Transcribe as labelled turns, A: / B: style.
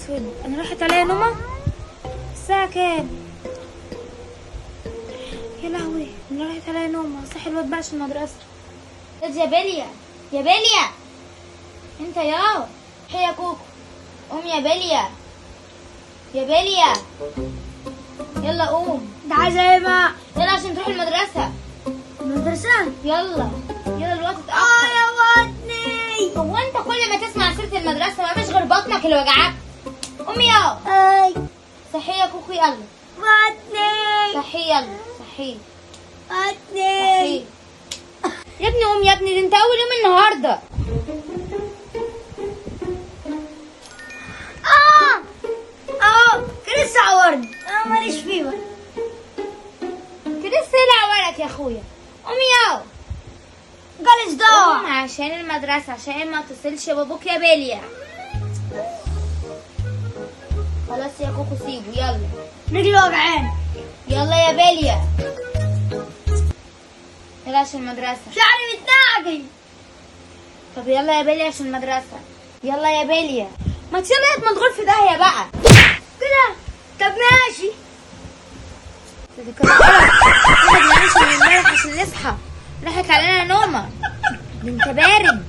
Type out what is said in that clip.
A: اسود، انا راحت عليا نومه. الساعه كام؟ يا لهوي، انا راحت عليا نومه. صحي الواد بقى عشان المدرسه. يا بيليا، يا بيليا انت يا صحي يا كوكو. قوم يا بيليا، يا بيليا يلا قوم.
B: ده عايزه ايه بقى؟
A: يلا عشان تروح المدرسه.
B: المدرسه؟
A: يلا يلا الوقت اتاخر.
B: يا بطني.
A: هو انت كل ما تسمع سيره المدرسه ما فيش غير بطنك اللي وجعك؟ قوم يا
B: اي
A: صحي يا كوكو يلا.
B: بطني.
A: صحي يلا صحي
B: بطني.
A: صحي. يا ابني قوم يا ابني، ده انت اول يوم النهارده.
B: كان لسه عورني، انا ماليش فيه بقى.
A: كده سلع ورك يا اخويا. قوم يا
B: جالي صداع.
A: قوم عشان المدرسه، عشان ما تصلش بابوك يا بيليا. خلاص يا كوكو سيبه يلا.
B: رجلي وجعان.
A: يلا يا بيليا يلا عشان المدرسه.
B: شعري متنعجل.
A: طب يلا يا بيليا عشان المدرسه. يلا يا بيليا، ما يلا يا مدغول في داهيه بقى
B: كده. طب ماشي.
A: دي كده غلط. كده بنعيش من امبارح عشان نصحى. راحت علينا نومه. ده انت بارد.